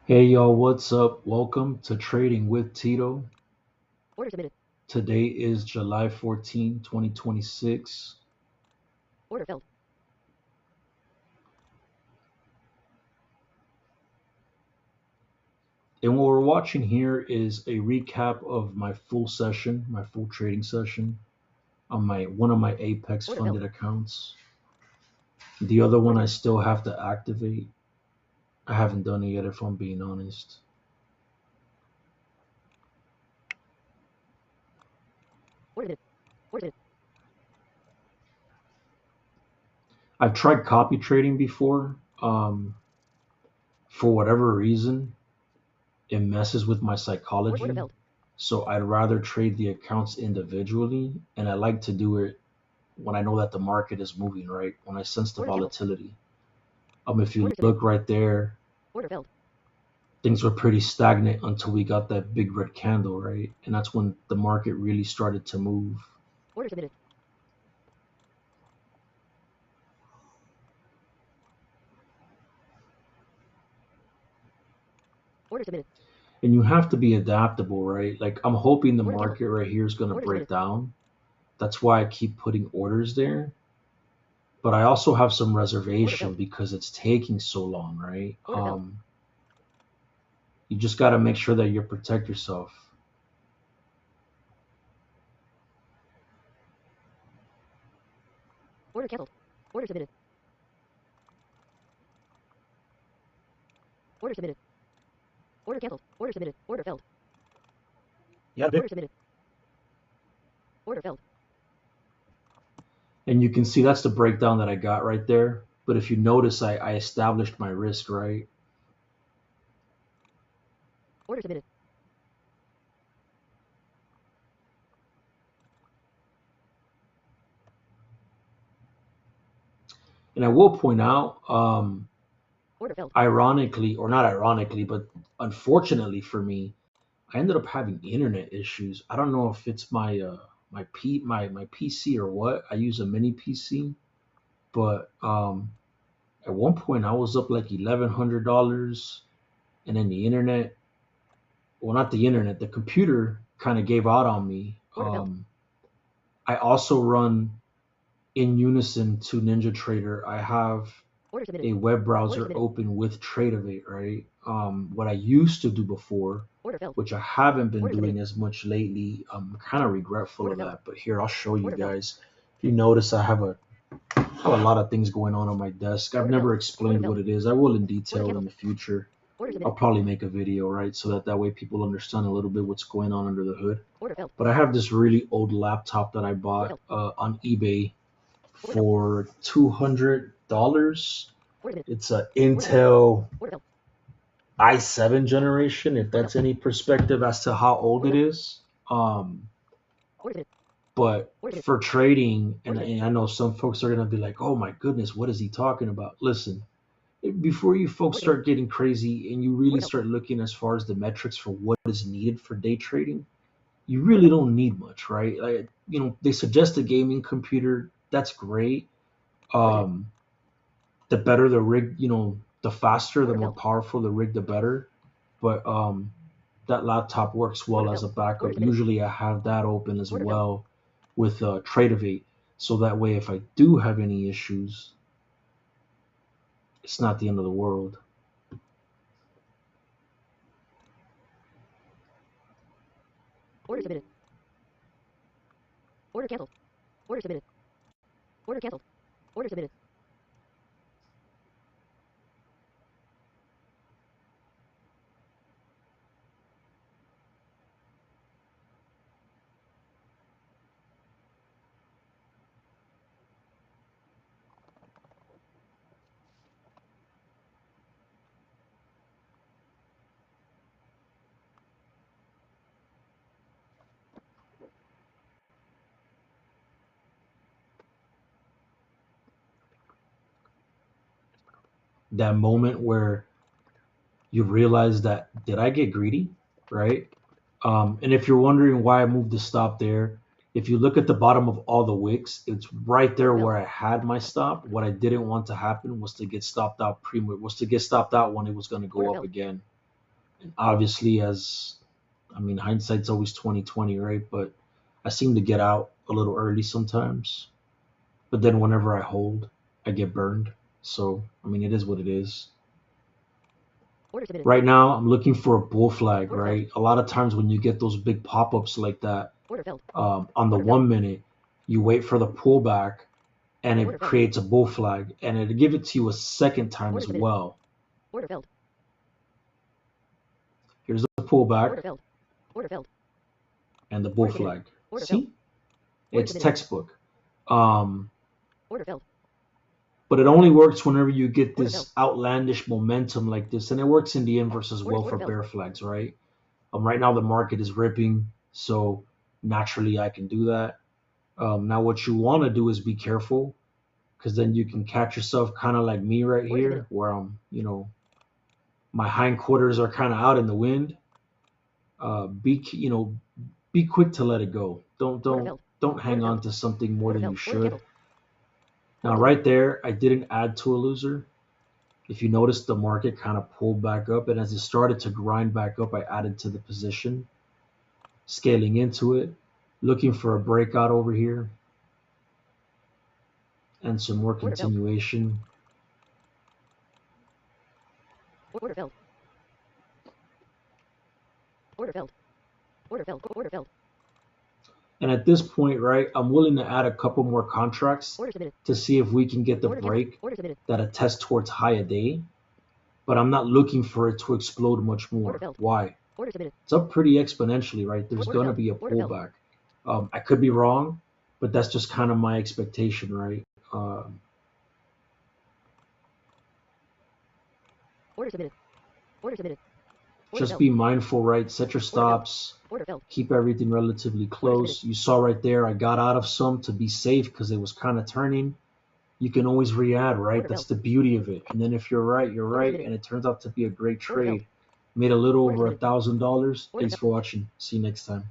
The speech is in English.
Hey y'all, what's up? Welcome to Trading with Tito. Order submitted. Today is July 14, 2026. Order filled. And what we're watching here is a recap of my full session, my full trading session on my one of my Apex Order filled. funded accounts. The other one Order I submitted. still have to activate. I haven't done it yet if I'm being honest. Order submitted. Order submitted. I've tried copy trading before. For whatever reason, it messes with my Order psychology. filled. So I'd rather trade the accounts individually, and I like to do it when I know that the market is moving, right? When I sense the Order canceled. volatility. If you Order submitted. look right there, Order filled. things were pretty stagnant until we got that big red candle, right? And that's when the market really started to move. Order submitted. Order submitted. And you have to be adaptable, right? Like I'm hoping the Order canceled. market right here is going to Order break submitted. down. That's why I keep putting orders there. But I also have some Order reservation filled. because it's taking so long, right? Order filled. You just got to make sure that you protect yourself. Order canceled. Order submitted. Order submitted. Order canceled. Order submitted. Order filled. Yeah, Order submitted. Order filled. and you can see that's the breakdown that I got right there. But if you notice, I established my risk, right? Order submitted. And I will point out, Order filled. ironically, or not ironically, but unfortunately for me, I ended up having internet issues. I don't know if it's my PC or what. I use a mini PC, but at one point I was up like $1,100, and then the internet, well, not the internet, the computer kind of gave out on me. Order filled. I also run in unison to NinjaTrader. I have Order submitted. a web Order browser submitted. open with Tradeovate, right? What I used to do before, Order filled. which I haven't been Order submitted. doing as much lately, I'm kind of regretful Order of filled. that. But here, I'll show you Order filled. guys. If you notice, I have a lot of things going on my desk. I've Order filled. never Order explained what filled. it is. I will in Order detail in canceled. the future. Order I'll submitted. probably make a video, right? So that way people understand a little bit what's going on under the hood. Order filled. But I have this really old laptop that I Order bought filled. on eBay Order filled. for $200. Order submitted. It's a Order submitted. Intel Order filled. i7 generation, if Order filled. that's any perspective as to how old Order it filled. is. Um, Order submitted. but Order submitted. for trading, Order and, submitted. and I know some folks are gonna be like, "Oh my goodness, what is he talking about?" Listen, before you folks Order canceled. start getting crazy and you really Order filled. start looking as far as the metrics for what is needed for day trading, you Order really filled. don't need much, right? Like, they suggest a gaming computer. That's great. Order submitted. Um, the better the rig, the faster, the Order more filled. powerful the rig, the better. But that laptop works Order well as filled. a Order backup. submitted. Usually I have that open as Order filled. well with Tradeovate. So that way, if I do have any issues, it's not the end of the world. Order submitted. Order canceled. Order submitted. Order canceled. Order submitted. That moment where you realize that, did I get greedy, right? And if you're wondering why I moved the stop there, if you look at the bottom of all the wicks, it's right there Order filled. where I had my stop. What I didn't want to happen was to get stopped out when it was going to Order go up filled. again. Obviously, hindsight's always 2020, right? But I seem to get out a little early sometimes. But then whenever I hold, I get burned. So it is what it is. Order submitted. Right now, I'm looking for a bull flag, Order right? A lot of times when you get those big pop-ups like that, Order filled. on the Order filled. 1 minute, you wait for the pullback, and Order it filled. creates a bull flag, and it'll give it to you a second time Order as submitted. well. Order filled. Here's the pullback Order filled. Order filled. and the bull Order submitted. flag. Order filled. See, Order it's submitted. textbook. Um, Order filled. but it only works whenever you get Order filled. this outlandish momentum like this, and it works in the inverse as well Order for filled. bear flags, right? Right now the market is ripping, so naturally I can do that. Now what you want to do is be careful, because then you can catch yourself kind of like me right Order submitted. here, where my hindquarters are kind of out in the wind. Be quick to let it go. Don't Order don't filled. don't hang Order on filled. to something more Order than you filled. Order should. canceled. Now Order submitted. right there, I didn't add to a loser. If you notice, the market kind of pulled back up, and as it started to grind back up, I added to the position, scaling into it, looking for a breakout over here and some more Order filled. continuation. Order filled. Order filled. Order filled. Order filled. And at this point, right, I'm willing to add a couple more contracts Order submitted. to see if we can get the Order canceled. break Order submitted. that attests towards high a day. But I'm not looking for it to explode much Order more. filled. Why? Order submitted. It's up pretty exponentially, right? There's Order going to filled. be a Order filled. pullback. I could be wrong, but that's just kind of my expectation, right? Um, Order submitted. Order submitted. Order just filled. be mindful, right? Set your Order filled. stops. Order filled. Keep everything relatively Order submitted. close. You saw right there, I got out of some to be safe because it was kind of turning. You can always re-add, right? Order That's filled. the beauty of it. And then if you're right, you're Order right, submitted. and it turns out to be a great Order filled. trade. Made a little Order over submitted. $1,000. Order Thanks filled. for watching. See you next time.